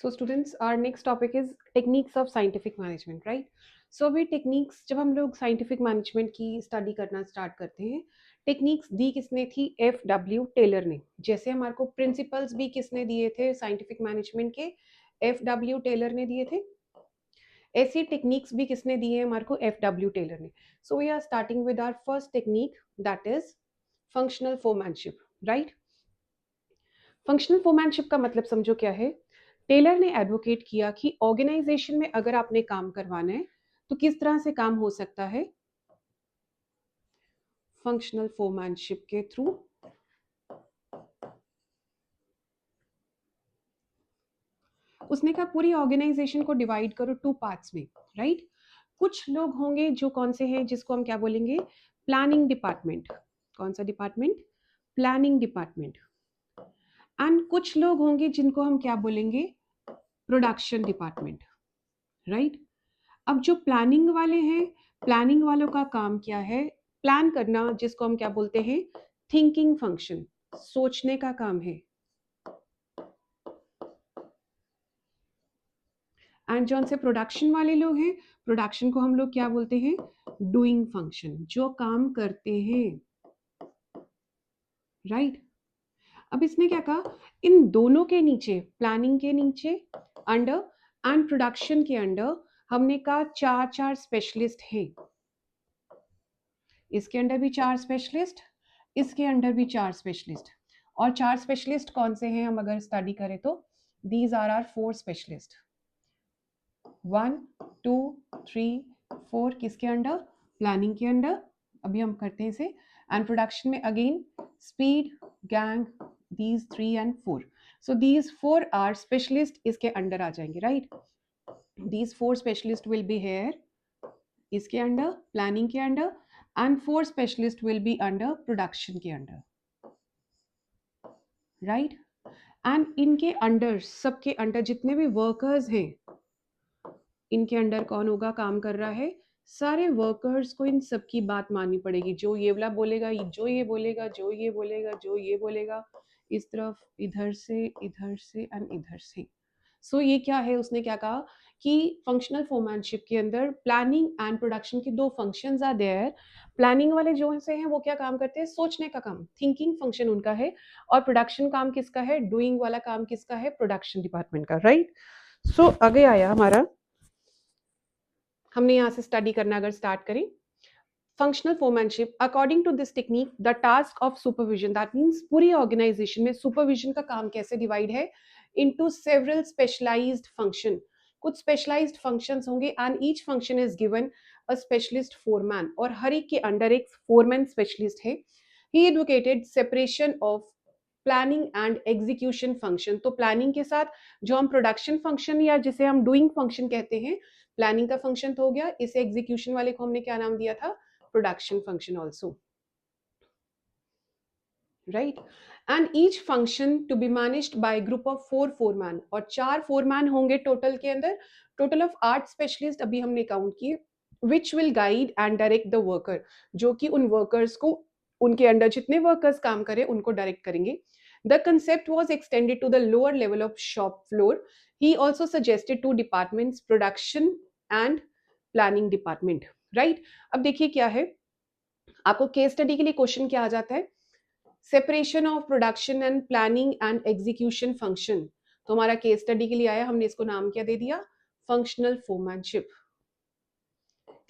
So students, our next topic is techniques of scientific management, right? So अभी techniques जब हम लोग scientific management की स्टडी करना स्टार्ट करते हैं, टेक्निक्स दी किसने थी? F.W. टेलर ने। जैसे हमारे को प्रिंसिपल्स भी किसने दिए थे साइंटिफिक मैनेजमेंट के? F.W. टेलर ने दिए थे। ऐसी टेक्निक्स भी किसने दिए हैं हमारे को? F.W. टेलर ने। So we are starting with our first technique, that is functional foremanship, right? Functional foremanship का मतलब समझो क्या है। टेलर ने एडवोकेट किया कि ऑर्गेनाइजेशन में अगर आपने काम करवाना है तो किस तरह से काम हो सकता है? फंक्शनल फोरमैनशिप के थ्रू। उसने कहा पूरी ऑर्गेनाइजेशन को डिवाइड करो टू पार्ट्स में, राइट? कुछ लोग होंगे जो कौन से हैं, जिसको हम क्या बोलेंगे? Planning department. कौन सा डिपार्टमेंट? Planning department. एंड कुछ लोग होंगे जिनको हम क्या बोलेंगे? Production department, right? अब जो प्लानिंग वाले हैं, प्लानिंग वालों का काम क्या है? प्लान करना, जिसको हम क्या बोलते हैं? थिंकिंग फंक्शन, सोचने का काम है। एंड जो उनसे प्रोडक्शन वाले लोग हैं, प्रोडक्शन को हम लोग क्या बोलते हैं? डूइंग फंक्शन, जो काम करते हैं, राइट? अब इसने क्या कहा? इन दोनों के नीचे, प्लानिंग के नीचे अंडर एंड प्रोडक्शन के अंडर, हमने कहा चार चार स्पेशलिस्ट हैं। इसके अंडर भी चार स्पेशलिस्ट, इसके अंडर भी चार स्पेशलिस्ट। और चार स्पेशलिस्ट कौन से हैं हम अगर स्टडी करें तो? These are are four specialist. 1 2 3 4 किसके अंडर? प्लानिंग के अंडर। अभी हम करते हैं इसे। एंड प्रोडक्शन में again speed, gang, these 3 and 4। So these 4 are specialist, इसके अंडर आ जाएंगे, right? These 4 specialist will be here, इसके अंडर, प्लानिंग के under, and 4 specialist will be under production के अंडर, राइट? एंड इनके अंडर, सबके under जितने भी वर्कर्स हैं, इनके अंडर कौन होगा काम कर रहा है? सारे वर्कर्स को इन सबकी बात माननी पड़ेगी। जो ये वाला बोलेगा, जो ये बोलेगा, जो ये बोलेगा, जो ये बोलेगा, इस तरफ, इधर से एंड इधर से। सो ये क्या है? उसने क्या कहा कि फंक्शनल फोरमैनशिप के अंदर प्लानिंग एंड प्रोडक्शन के दो फंक्शंस आर देयर। प्लानिंग वाले जो से हैं वो क्या काम करते हैं? सोचने का काम, थिंकिंग फंक्शन उनका है। और प्रोडक्शन काम किसका है? डूइंग वाला काम किसका है? प्रोडक्शन डिपार्टमेंट का, राइट? सो आगे आया हमारा, हमने यहाँ से स्टडी करना अगर स्टार्ट करें, functional foremanship according to this technique the task of supervision, that means पूरी ऑर्गेनाइजेशन में सुपरविजन का काम कैसे डिवाइड है? Into several specialised function. कुछ स्पेशलाइज्ड फंक्शंस होंगे and each function is given a specialist foreman, और हर एक के अंडर एक फोरमैन स्पेशलिस्ट है। He advocated separation of planning and execution function. तो प्लानिंग के साथ जो हम प्रोडक्शन फंक्शन या जिसे हम डूइंग फंक्शन कहते हैं, प्लानिंग का फंक्शन तो हो गया, इसे एग्जीक्यूशन वाले को हमने क्या नाम दिया था? Production function also, right? And each function to be managed by group of 4 foreman, और 4 फोरमैन होंगे टोटल के अंदर। टोटल ऑफ 8 स्पेशलिस्ट अभी हमने काउंट किए, which will guide and direct the worker, जो कि उन वर्कर्स को, उनके अंडर जितने वर्कर्स काम करें उनको डायरेक्ट करेंगे। The concept was extended to the lower level of shop floor. He also suggested two departments, production and planning department, right? अब देखिए क्या है, आपको केस स्टडी के लिए क्वेश्चन क्या आ जाता है? Separation of production and planning and execution function. तो हमारा केस स्टडी के लिए आया, हमने इसको नाम क्या दे दिया? Functional foremanship.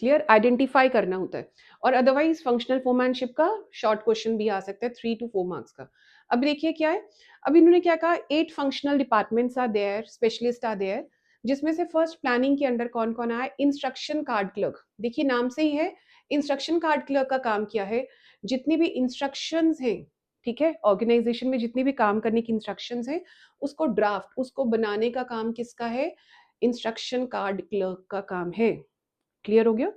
क्लियर? आइडेंटिफाई करना होता है। और अदरवाइज फंक्शनल फोरमैनशिप का शॉर्ट क्वेश्चन भी आ सकता है 3 to 4 मार्क्स का। अब देखिए क्या है, अब इन्होंने क्या कहा? 8 functional departments are there, specialist are there, जिसमें से फर्स्ट प्लानिंग के अंडर कौन कौन आया? Instruction card clerk. देखिए नाम से ही है, इंस्ट्रक्शन कार्ड क्लर्क का काम क्या है? जितनी भी इंस्ट्रक्शंस हैं, ठीक है, ऑर्गेनाइजेशन में जितनी भी काम करने की इंस्ट्रक्शंस हैं, उसको ड्राफ्ट, उसको बनाने का काम किसका है? इंस्ट्रक्शन कार्ड क्लर्क का काम है। क्लियर हो गया?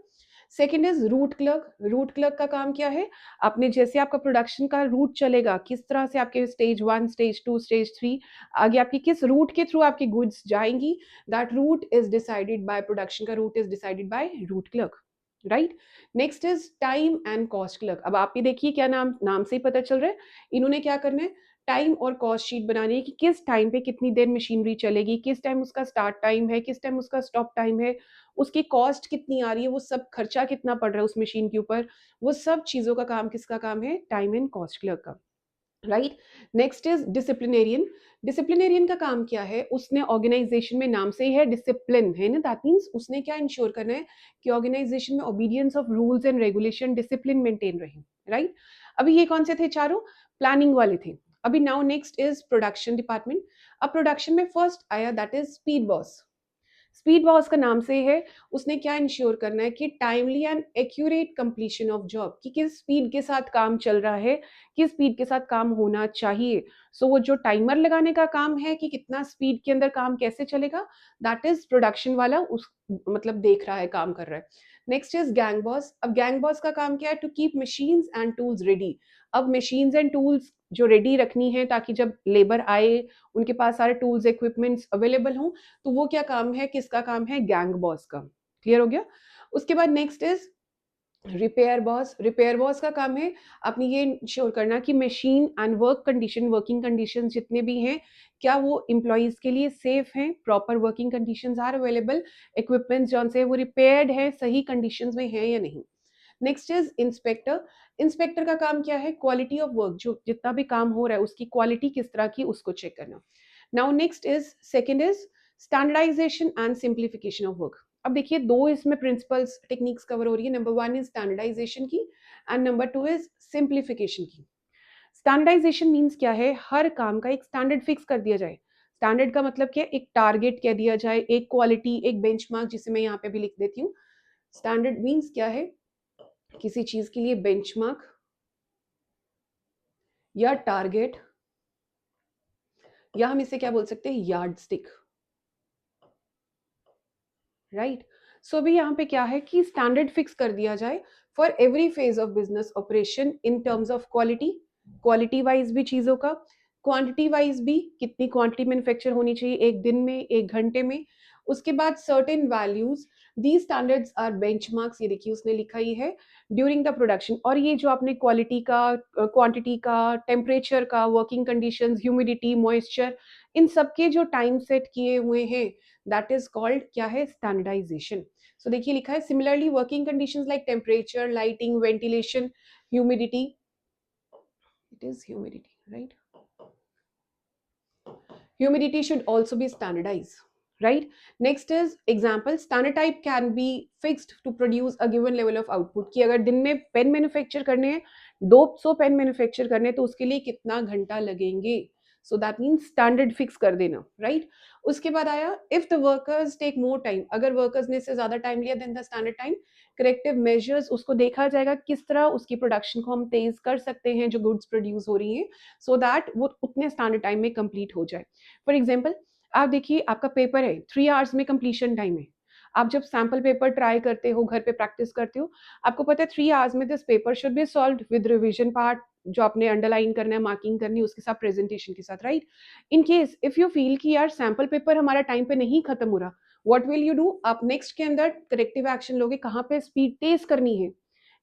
Second is root clerk. Root clerk का काम क्या है? आपने जैसे आपका प्रोडक्शन का रूट चलेगा, किस तरह से आपके स्टेज 1, स्टेज 2, स्टेज 3, आगे आपकी किस रूट के थ्रू आपकी गुड्स जाएंगी, that route is decided by, production का route is decided by route clerk, right. Next is time and cost clerk. अब आप ही देखिए क्या नाम नाम से ही पता चल रहा है, इन्होंने क्या करना है, टाइम और कॉस्ट शीट बनानी है कि किस टाइम पे कितनी देर मशीनरी चलेगी, किस टाइम उसका स्टार्ट टाइम है, किस टाइम उसका स्टॉप टाइम है, उसकी कॉस्ट कितनी आ रही है, वो सब खर्चा कितना पड़ रहा है उस मशीन के ऊपर, वो सब चीज़ों का काम किसका काम है, टाइम एंड कॉस्ट क्लर्क का। Right. Next is disciplinarian. Disciplinarian का काम क्या है, उसने ऑर्गेनाइजेशन में नाम से ही है डिसिप्लिन है ना, दैट मीन्स उसने क्या इंश्योर करना है कि ऑर्गेनाइजेशन में obedience of rules and regulation discipline maintain रहे। राइट। अभी ये कौन से थे चारों, प्लानिंग वाले थे। अभी now next is production department. अब प्रोडक्शन में फर्स्ट आया that is speed boss. Speed boss का नाम से है, उसने क्या इंश्योर करना है कि timely and accurate completion of job, कि किस स्पीड के साथ काम चल रहा है, किस स्पीड के साथ काम होना चाहिए। सो वो जो टाइमर लगाने का काम है कि कितना स्पीड के अंदर काम कैसे चलेगा, दैट इज प्रोडक्शन वाला उस मतलब देख रहा है, काम कर रहा है। Next is gang boss. अब गैंग बॉस का काम क्या है, to keep machines and tools ready. अब मशीन्स एंड टूल्स जो रेडी रखनी है ताकि जब लेबर आए उनके पास सारे टूल्स इक्विपमेंट्स अवेलेबल हों, तो वो क्या काम है, किसका काम है, गैंग बॉस का। क्लियर हो गया। उसके बाद next is repair boss. Repair boss का काम है अपनी ये इंश्योर करना कि machine and work condition, working condition जितने भी हैं, क्या वो एम्प्लॉयज के लिए सेफ हैं, proper working conditions are available, equipments जो से वो रिपेयर्ड है, सही कंडीशंस में है या नहीं। Next is inspector. इंस्पेक्टर का काम क्या है, क्वालिटी ऑफ वर्क, जो जितना भी काम हो रहा है उसकी क्वालिटी किस तरह की, उसको चेक करना। Now next is second is standardisation and simplification of work. अब देखिए दो इसमें प्रिंसिपल्स टेक्निक्स कवर हो रही है, नंबर वन इज स्टैंडर्डाइजेशन की and number two is simplification की। स्टैंडर्डाइजेशन मीन्स क्या है, हर काम का एक स्टैंडर्ड फिक्स कर दिया जाए। स्टैंडर्ड का मतलब क्या, एक टारगेट कह दिया जाए, एक क्वालिटी, एक बेंचमार्क, जिसे मैं यहाँ पे भी लिख देती हूँ। स्टैंडर्ड मीन्स क्या है, किसी चीज के लिए बेंचमार्क या टारगेट, या हम इसे क्या बोल सकते हैं, यार्ड स्टिक। राइट। सो अभी यहाँ पे क्या है कि स्टैंडर्ड फिक्स कर दिया जाए for every phase of business operation in terms of quality, quality wise भी चीजों का, क्वांटिटी वाइज भी, कितनी क्वांटिटी मैन्युफैक्चर होनी चाहिए एक दिन में, एक घंटे में। उसके बाद certain values, the standards are benchmarks, ये देखिए उसने लिखा ही है, ड्यूरिंग द प्रोडक्शन। और ये जो आपने क्वालिटी का, क्वांटिटी का, टेम्परेचर का, वर्किंग कंडीशंस, ह्यूमिडिटी, मॉइस्चर, इन सबके जो टाइम सेट किए हुए हैं, दैट इज कॉल्ड क्या है, स्टैंडर्डाइजेशन। सो देखिए लिखा है, similarly working conditions like temperature, lighting, ventilation, humidity, it is humidity, right, humidity should also be standardized. Right. Next is example, standard type can be fixed to produce a given level of output, कि अगर दिन में pen manufacture करने हैं, 200 pen manufacture करने हैं, तो उसके लिए कितना घंटा लगेंगे। So that means standard fix कर देना। राइट। उसके बाद आया if the workers take more time, अगर वर्कर्स ने इससे ज्यादा टाइम लिया then the standard time, corrective measures, उसको देखा जाएगा किस तरह उसकी प्रोडक्शन को हम तेज कर सकते हैं जो गुड्स प्रोड्यूस हो रही हैं, सो दैट वो उतने स्टैंडर्ड टाइम में कंप्लीट हो जाए। फॉर एग्जाम्पल, आप देखिए आपका पेपर है, 3 आवर्स में कंप्लीशन टाइम है। आप जब सैम्पल पेपर ट्राई करते हो, घर पे प्रैक्टिस करते हो, आपको पता है 3 आवर्स में this paper should be solve with revision part, जो आपने अंडरलाइन करना है, मार्किंग करनी है, उसके साथ प्रेजेंटेशन के साथ। Right. In case if you feel कि यार सैम्पल पेपर हमारा टाइम पे नहीं खत्म हो रहा, व्हाट विल यू डू, आप नेक्स्ट के अंदर करेक्टिव एक्शन लोगे, कहाँ पे स्पीड तेज करनी है,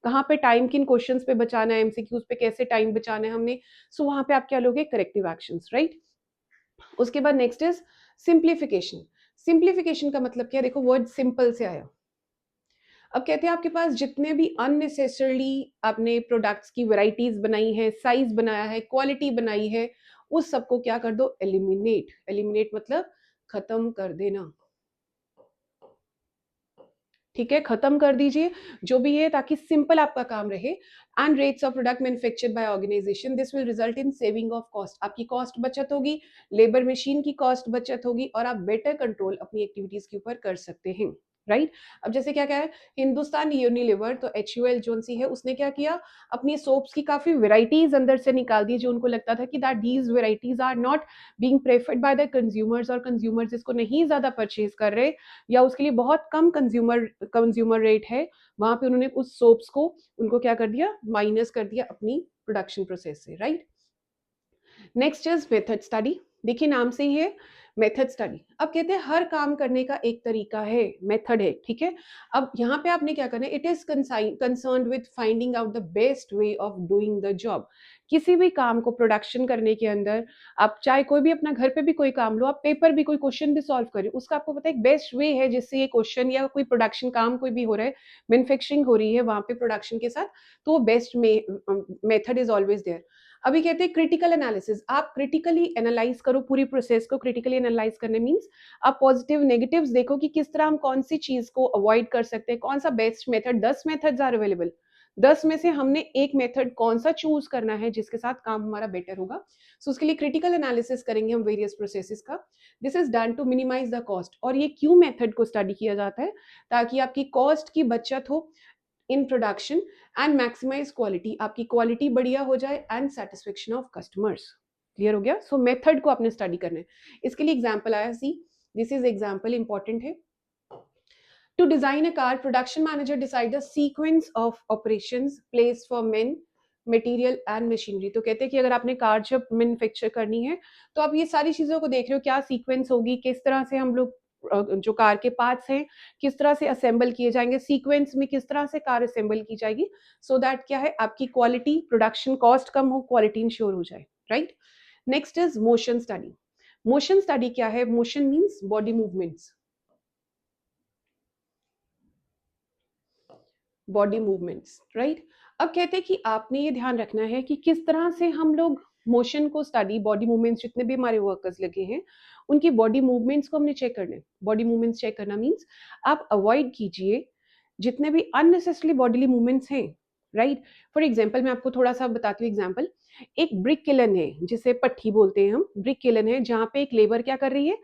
कहाँ पे टाइम किन क्वेश्चंस पे बचाना है, एमसीक्यूज पे कैसे टाइम बचाना है हमने, सो वहां पे आप क्या लोगे, करेक्टिव एक्शंस। राइट। उसके बाद नेक्स्ट इज सिंप्लीफिकेशन। सिंप्लीफिकेशन का मतलब क्या है, देखो वर्ड सिंपल से आया। अब कहते हैं आपके पास जितने भी अननेसेसरली आपने प्रोडक्ट्स की वैरायटीज बनाई है, साइज बनाया है, क्वालिटी बनाई है, उस सबको क्या कर दो, एलिमिनेट। एलिमिनेट मतलब खत्म कर देना। ठीक है, खत्म कर दीजिए जो भी है, ताकि सिंपल आपका काम रहे। And rates of product manufactured by organisation, this will result in saving of cost, आपकी कॉस्ट बचत होगी, लेबर मशीन की कॉस्ट बचत होगी, और आप बेटर कंट्रोल अपनी एक्टिविटीज के ऊपर कर सकते हैं। राइट। अब जैसे क्या क्या है, हिंदुस्तान यूनिलीवर, तो HUL जोन सी है, उसने क्या किया, अपनी सोप्स की काफी वेराइटीज अंदर से निकाल दी, जो उनको लगता था कि that these varieties are not being preferred by the consumers, और कंज्यूमर्स इसको नहीं ज्यादा परचेज कर रहे, या उसके लिए बहुत कम कंज्यूमर रेट है, वहां पे उन्होंने उस सोप्स को, उनको क्या कर दिया, माइनस कर दिया अपनी प्रोडक्शन प्रोसेस से। Right. Next is method study. देखिए नाम से ही है, मेथड स्टडी। अब कहते हैं हर काम करने का एक तरीका है, मेथड है, ठीक है। अब यहाँ पे आपने क्या करना है, it is concerned with finding out the best way of doing the job. किसी भी काम को प्रोडक्शन करने के अंदर, आप चाहे कोई भी अपना घर पे भी कोई काम लो, आप पेपर भी कोई क्वेश्चन भी सॉल्व करें, उसका आपको पता है एक बेस्ट वे है जिससे ये क्वेश्चन या कोई प्रोडक्शन काम कोई भी हो रहा है, मैन्युफैक्चरिंग हो रही है वहां पे प्रोडक्शन के साथ, तो वो best method is always there. अभी कहते हैं क्रिटिकल एनालिसिस, आप क्रिटिकली एनालाइज करो पूरी प्रोसेस को। क्रिटिकली एनालाइज करने मींस आप पॉजिटिव नेगेटिव्स देखो कि किस तरह हम कौन सी चीज को अवॉइड कर सकते हैं, कौन सा best method. 10 methods are available, 10 में से हमने एक मेथड कौन सा चूज करना है जिसके साथ काम हमारा बेटर होगा। सो उसके लिए क्रिटिकल एनालिसिस करेंगे हम वेरियस प्रोसेसेस का। This is done to minimise the cost. और ये क्यों मेथड को स्टडी किया जाता है, ताकि आपकी कॉस्ट की बचत हो in production and maximise quality, आपकी क्वालिटी बढ़िया हो जाए and satisfaction of customers. Clear हो गया। सो मेथड को आपने स्टडी करना है। इसके लिए एग्जांपल आया, see this is example important है। To design a car, production manager decide the sequence of operations, place for men, material and machinery. तो कहते हैं कि अगर आपने कार जब मैन्युफैक्चर करनी है तो आप ये सारी चीजों को देख रहे हो, क्या सीक्वेंस होगी, किस तरह से हम लोग जो कार के पार्ट्स हैं किस तरह से असेंबल किए जाएंगे, सीक्वेंस में किस तरह से कार असेंबल की जाएगी, सो दैट क्या है आपकी क्वालिटी, प्रोडक्शन कॉस्ट कम हो, क्वालिटी इंश्योर हो जाए, right. Next is motion study. Motion study क्या है, motion means body movements, body movements, right. अब कहते हैं कि आपने ये ध्यान रखना है कि किस तरह से हम लोग मोशन को स्टडी, बॉडी मूवमेंट्स जितने भी हमारे वर्कर्स लगे हैं उनकी बॉडी मूवमेंट्स को हमने चेक करना है। बॉडी मूवमेंट्स चेक करना मीन्स आप अवॉइड कीजिए जितने भी अननेसेसरी बॉडीली मूवमेंट्स हैं, राइट। फॉर एग्जाम्पल मैं आपको थोड़ा सा बताती हूँ एग्जाम्पल। एक ब्रिक किलन है जिसे पट्टी बोलते हैं हम, ब्रिक किलन है जहाँ पे एक लेबर क्या कर रही है,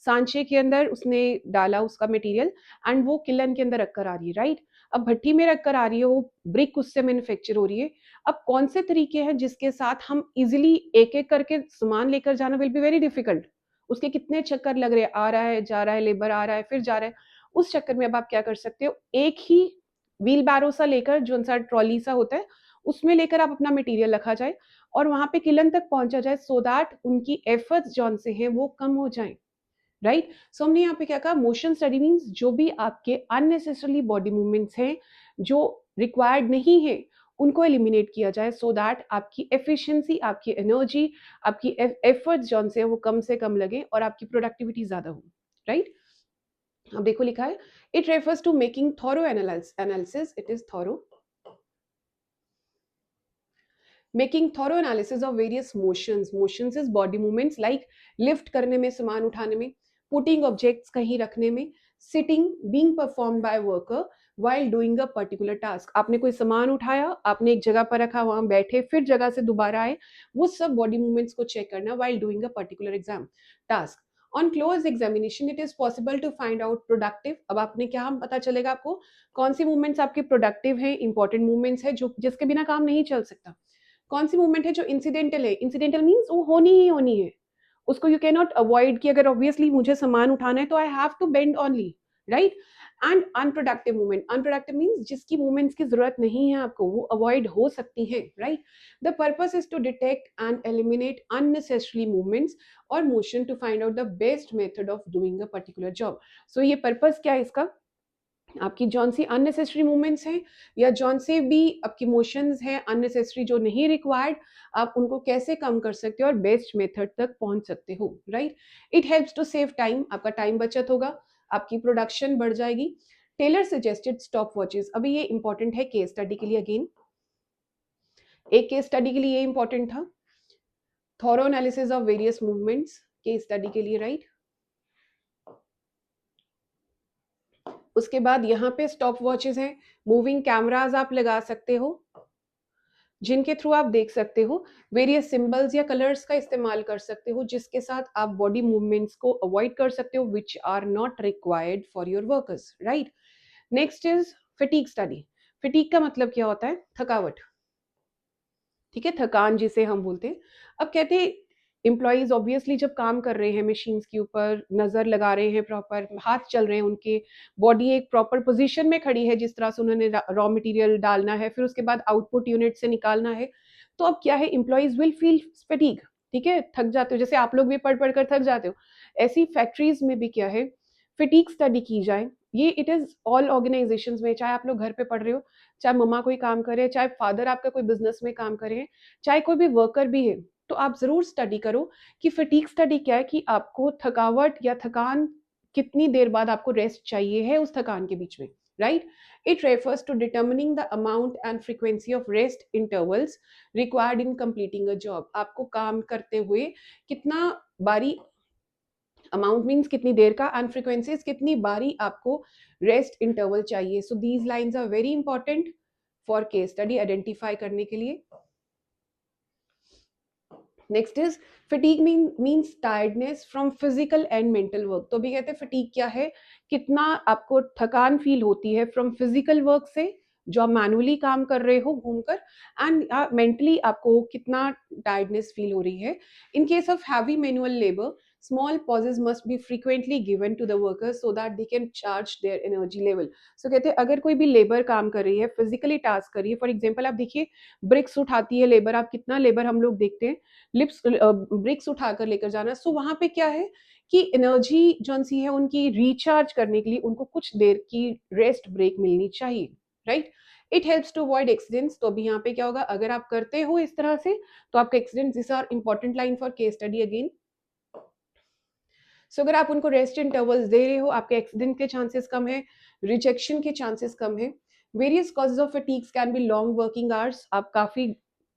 सांचे के अंदर उसने डाला उसका मटेरियल एंड वो किलन के अंदर रखकर आ रही है, राइट। अब भट्टी में रखकर आ रही है वो ब्रिक, उससे मैन्युफैक्चर हो रही है। अब कौन से तरीके हैं जिसके साथ हम इजिली एक एक करके सामान लेकर जाना विल बी वेरी डिफिकल्ट। उसके कितने चक्कर लग रहे हैं, आ रहा है जा रहा है, लेबर आ रहा है फिर जा रहा है। उस चक्कर में अब आप क्या कर सकते हो, एक ही व्हील बैरो सा लेकर, जो सा ट्रॉली सा होता है उसमें लेकर आप अपना मटेरियल रखा जाए और वहां पे किलन तक पहुंचा जाए, सो दैट उनकी एफर्ट्स जौन से हैं वो कम हो जाएं, राइट। सो हमने यहाँ पे क्या कहा, मोशन स्टडी मीन्स जो भी आपके अननेसेसरली बॉडी मूवमेंट्स हैं जो रिक्वायर्ड नहीं है उनको एलिमिनेट किया जाए, सो दैट आपकी एफिशिएंसी, आपकी एनर्जी, आपकी एफर्ट्स जौन से हैं वो कम से कम लगे और आपकी प्रोडक्टिविटी ज्यादा हो, राइट। अब देखो लिखा है, it refers to making thorough analysis, it is thorough, making thorough analysis of various motions. Motions is body movements like lift करने में, सामान उठाने में, पुटिंग ऑब्जेक्ट्स कहीं रखने में, sitting being perform by worker while doing a particular task। आपने कोई सामान उठाया, आपने एक जगह पर रखा, वहां बैठे, फिर जगह से दोबारा आए, वो सब बॉडी मूवमेंट्स को चेक करना while doing a particular exam task। On close examination it is possible to find out productive. अब आपने क्या, हम पता चलेगा आपको कौन सी मूवमेंट्स आपके प्रोडक्टिव है, इंपॉर्टेंट मूवमेंट्स है जो जिसके बिना काम नहीं चल सकता, कौन सी मूवमेंट है जो इंसिडेंटल है। इंसिडेंटल मीन्स वो होनी ही होनी है, उसको यू कैन नॉट अवॉइड कि अगर ऑब्वियसली मुझे सामान उठाना है तो I have to bend only, right. And unproductive movement, unproductive means जिसकी मूवमेंट्स की जरूरत नहीं है आपको, वो अवॉइड हो सकती है, right. The purpose is to detect and eliminate unnecessary movements और motion to find out the best method of doing a particular job. So ये पर्पस क्या है इसका, आपकी जौन सी अननेसेसरी मूवमेंट्स हैं या जौन से भी आपकी मोशंस हैं अननेसेसरी जो नहीं रिक्वायर्ड, आप उनको कैसे कम कर सकते हो और बेस्ट मेथड तक पहुंच सकते हो, right. It helps to save time, आपका टाइम बचत होगा, आपकी प्रोडक्शन बढ़ जाएगी। टेलर सजेस्टेड स्टॉप वॉचेस, अभी ये इंपॉर्टेंट है केस स्टडी के लिए, अगेन एक केस स्टडी के लिए ये इंपॉर्टेंट था, thorough analysis of various movements case study के लिए, राइट। उसके बाद यहाँ पे स्टॉप वॉचेस हैं, मूविंग कैमराज आप लगा सकते हो जिनके थ्रू आप देख सकते हो, वेरियस सिंबल्स या कलर्स का इस्तेमाल कर सकते हो जिसके साथ आप बॉडी मूवमेंट्स को अवॉइड कर सकते हो which are not required for your workers, right. Next is fatigue study. Fatigue का मतलब क्या होता है, थकावट, ठीक है, थकान जिसे हम बोलते हैं। अब कहते हैं एम्प्लॉयज ऑब्वियसली जब काम कर रहे हैं मशीन्स के ऊपर, नजर लगा रहे हैं, प्रॉपर हाथ चल रहे हैं उनके, बॉडी एक प्रॉपर पोजीशन में खड़ी है जिस तरह से उन्होंने रॉ मटेरियल डालना है, फिर उसके बाद आउटपुट यूनिट से निकालना है, तो अब क्या है, एम्प्लॉयज विल फील फटीग, ठीक है, थक जाते हो, जैसे आप लोग भी पढ़ पढ़ कर थक जाते हो, ऐसी फैक्ट्रीज में भी क्या है, फिटीक स्टडी की जाए। ये इट इज ऑल ऑर्गेनाइजेशंस में, चाहे आप लोग घर पे पढ़ रहे हो, चाहे मम्मा कोई काम करे, चाहे फादर आपका कोई बिजनेस में काम करे, चाहे कोई भी वर्कर भी है, तो आप जरूर स्टडी करो कि फटीक स्टडी क्या है, कि आपको थकावट या थकान कितनी देर बाद आपको रेस्ट चाहिए है उस थकान के बीच में, right. It refers to determining the amount and frequency of rest intervals required in completing a job. आपको काम करते हुए कितना बारी, अमाउंट मीन्स कितनी देर का, एंड फ्रीक्वेंसीज कितनी बारी आपको रेस्ट इंटरवल चाहिए। So these lines are very important for case study identify करने के लिए। Next is fatigue means tiredness from physical and mental work. तो भी कहते हैं फटीग क्या है, कितना आपको थकान फील होती है फ्रॉम फिजिकल वर्क से, जो आप मैनुअली काम कर रहे हो घूमकर, एंड मेंटली आपको कितना टायर्डनेस फील हो रही है। In case of heavy manual labour, small pauses must be frequently given to the workers so that they can charge their energy level। so कहते हैं अगर कोई भी लेबर काम कर रही है, फिजिकली टास्क कर रही है, फॉर एग्जांपल आप देखिए ब्रिक्स उठाती है लेबर, आप कितना लेबर हम लोग देखते हैं लिप्स ब्रिक्स उठाकर लेकर जाना। सो वहां पे क्या है कि एनर्जी जो सी है उनकी रिचार्ज करने के लिए उनको कुछ देर की रेस्ट ब्रेक मिलनी चाहिए, right. It helps to avoid accidents. तो अभी यहाँ पे क्या होगा, अगर आप करते हो इस तरह से तो आपका accident, this are important line for case study again. So अगर आप उनको रेस्ट इंटरवल्स दे रहे हो, आपके एक्सीडेंट के चांसेस कम है, रिजेक्शन के चांसेस कम है। Various causes of fatigues can be long working hours. आप काफी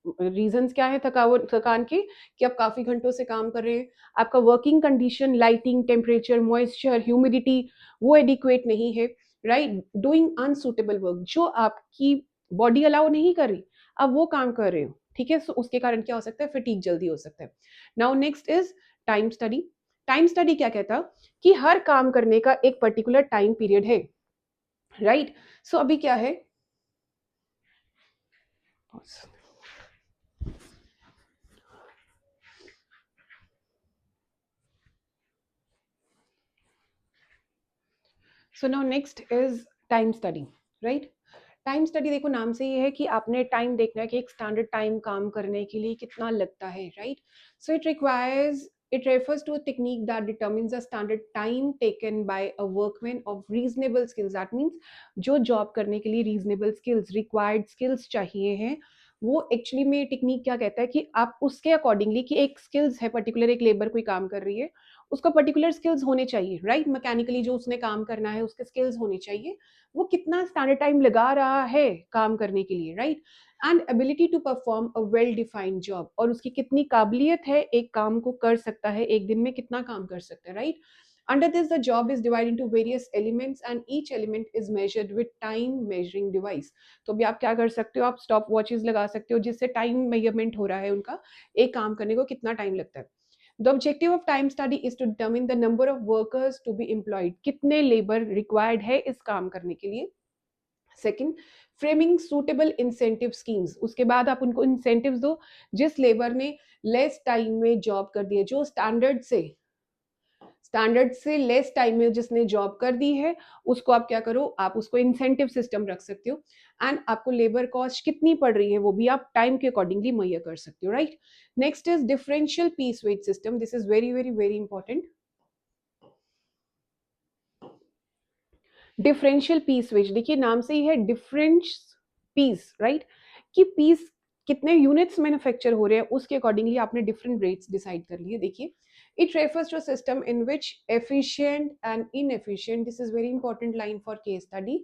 रीजंस क्या है थकावट थकान के, कि आप काफी घंटों से काम कर रहे हैं, आपका working condition, lighting, temperature, moisture, humidity वो एडिक्वेट नहीं है, राइट। डूइंग अनसूटेबल वर्क, जो आपकी बॉडी अलाउ नहीं कर रही, आप वो काम कर रहे हो, ठीक है। सो उसके कारण क्या हो सकता है, फटीग जल्दी हो सकता है। Now next is time study. Time study क्या कहता, कि हर काम करने का एक पर्टिकुलर टाइम पीरियड है, राइट। सो अभी क्या है, so now next is time study, right. Time study देखो नाम से ये है कि आपने टाइम देखना है कि एक स्टैंडर्ड टाइम काम करने के लिए कितना लगता है, right. So it refers to a technique that determines the standard time taken by a workman of reasonable skills। that means जो जॉब करने के लिए रीजनेबल स्किल्स, रिक्वायर्ड स्किल्स चाहिए हैं, वो एक्चुअली में टेक्निक क्या कहता है कि आप उसके अकॉर्डिंगली, कि एक स्किल्स है पर्टिकुलर, एक लेबर कोई काम कर रही है, उसका पर्टिकुलर स्किल्स होने चाहिए, राइट। मैकेनिकली जो उसने काम करना है उसके स्किल्स होने चाहिए, वो कितना स्टैंडर्ड टाइम लगा रहा है काम करने के लिए, right. And ability to perform a well defined job, और उसकी कितनी काबिलियत है एक काम को कर सकता है, एक दिन में कितना काम कर सकता है, right. Under this, the job is divided into various elements and each element is measured with time measuring device। तो भी आप क्या कर सकते हो, आप स्टॉप वॉचेस लगा सकते हो जिससे टाइम मेजरमेंट हो रहा है उनका, एक काम करने को कितना टाइम लगता है। The objective of time study is to determine the number of workers to be employed। कितने लेबर रिक्वायर्ड है इस काम करने के लिए। Second, framing suitable incentive schemes. उसके बाद आप उनको इंसेंटिव्स दो, जिस लेबर ने लेस टाइम में जॉब कर दी है, जो स्टैंडर्ड से लेस टाइम में जिसने जॉब कर दी है, उसको आप क्या करो, आप उसको इंसेंटिव सिस्टम रख सकते हो, एंड आपको लेबर कॉस्ट कितनी पड़ रही है वो भी आप टाइम के अकॉर्डिंगली मुहैया कर सकते हो, right. Next is differential piece wage system. This is very very very important. Differential piece wage, देखिए नाम से ही है डिफरेंस पीस, राइट, कि पीस कितने यूनिट्स मैन्युफैक्चर हो रहे हैं उसके अकॉर्डिंगली आपने डिफरेंट रेट्स डिसाइड कर लिए। देखिए it refers to system in which efficient and inefficient, this is very important line for case study.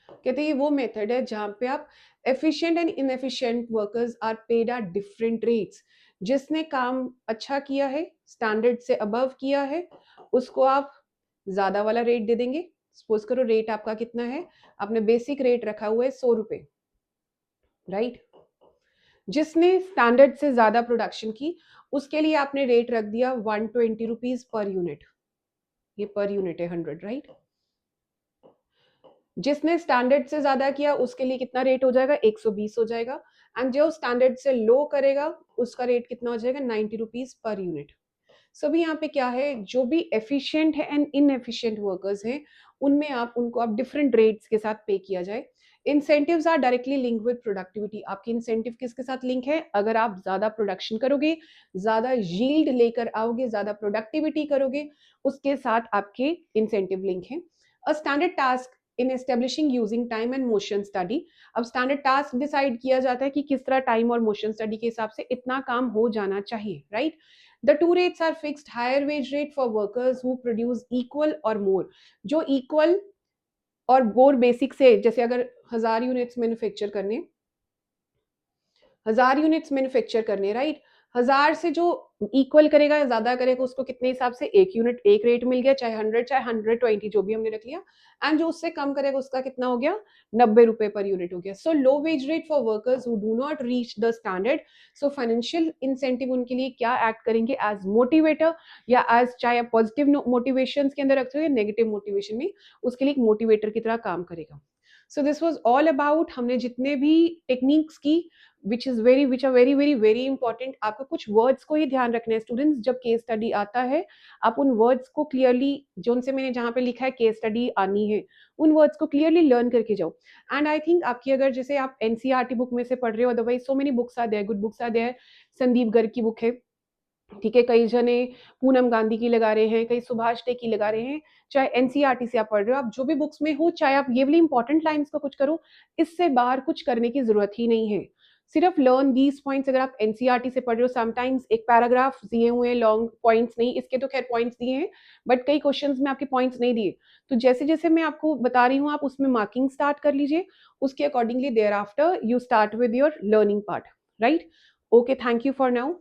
कहते हैं ये वो मेथड है जहां पे आप efficient and inefficient workers are paid at different rates. जिसने काम अच्छा किया है, स्टैंडर्ड से अबव किया है, उसको आप ज्यादा वाला रेट दे देंगे। सपोज करो रेट आपका कितना है, आपने बेसिक रेट रखा हुआ है 100 रुपए, राइट। जिसने स्टैंडर्ड से ज्यादा प्रोडक्शन की, उसके लिए आपने रेट रख दिया 120 रुपीज पर यूनिट। ये पर यूनिट है 100, राइट। जिसने स्टैंडर्ड से ज्यादा किया उसके लिए कितना रेट हो जाएगा, 120 हो जाएगा। एंड जो स्टैंडर्ड से लो करेगा उसका रेट कितना हो जाएगा, 90 रुपीज पर यूनिट। सभी यहाँ पे क्या है, जो भी एफिशिएंट है एंड इनएफिशिएंट वर्कर्स हैं, उनमें आप उनको आप डिफरेंट रेट्स के साथ पे किया जाए। Incentives are directly link with productivity. आपकी इंसेंटिव किसके साथ लिंक है? अगर आप ज्यादा प्रोडक्शन करोगे, ज्यादा यील्ड लेकर आओगे, ज्यादा प्रोडक्टिविटी करोगे, उसके साथ आपके इंसेंटिव लिंक है। A standard task in establishing using time and motion study. अब स्टैंडर्ड टास्क डिसाइड किया जाता है कि किस तरह टाइम और मोशन स्टडी के हिसाब से इतना काम हो जाना चाहिए, right? The two rates are fixed, higher wage rate for workers who produce equal or more. जो इक्वल और मोर बेसिक से, जैसे अगर 1000 यूनिट्स मैन्युफैक्चर करने, राइट? 1000 से जो इक्वल करेगा या ज्यादा करेगा उसको कितने हिसाब से? एक यूनिट एक रेट मिल गया, चाहे 100 चाहे 120 जो भी हमने रख लिया। एंड जो उससे कम करेगा उसका कितना हो गया? 90 रुपए पर यूनिट हो गया। So low wage rate for workers who do not reach the standard. So financial incentive उनके लिए क्या एक्ट करेंगे? एज मोटिवेटर, या एज, चाहे आप पॉजिटिव मोटिवेशन के अंदर रखते हो या नेगेटिव मोटिवेशन में, उसके लिए एक मोटिवेटर की तरह काम करेगा। So this was all about, हमने जितने भी टेक्निक्स की, which are very very very important. आपको कुछ वर्ड्स को ही ध्यान रखना है स्टूडेंट्स, जब केस स्टडी आता है आप उन वर्ड्स को क्लियरली, जो उनसे मैंने जहाँ पे लिखा है केस स्टडी आनी है, उन वर्ड्स को क्लियरली लर्न करके जाओ। एंड आई थिंक आपकी, अगर जैसे आप एनसीईआरटी बुक में से पढ़ रहे हो, otherwise so many books are there, good books are there. Sandeep Garg की बुक है, ठीक है, कई जने पूनम गांधी की लगा रहे हैं, कई सुभाष डे की लगा रहे हैं। चाहे एनसीईआरटी से आप पढ़ रहे हो, आप जो भी बुक्स में हो, चाहे आप ये वाली इंपॉर्टेंट लाइंस को कुछ करो, इससे बाहर कुछ करने की जरूरत ही नहीं है। सिर्फ लर्न दीज पॉइंट्स। अगर आप एनसीईआरटी से पढ़ रहे हो, समटाइम्स एक पैराग्राफ दिए हुए हैं, लॉन्ग पॉइंट्स नहीं, इसके तो खैर पॉइंट्स दिए हैं, बट कई क्वेश्चंस में आपके पॉइंट्स नहीं दिए। तो जैसे जैसे मैं आपको बता रही हूँ, आप उसमें मार्किंग स्टार्ट कर लीजिए, उसके accordingly thereafter you start with your learning part, right? Okay, thank you for now.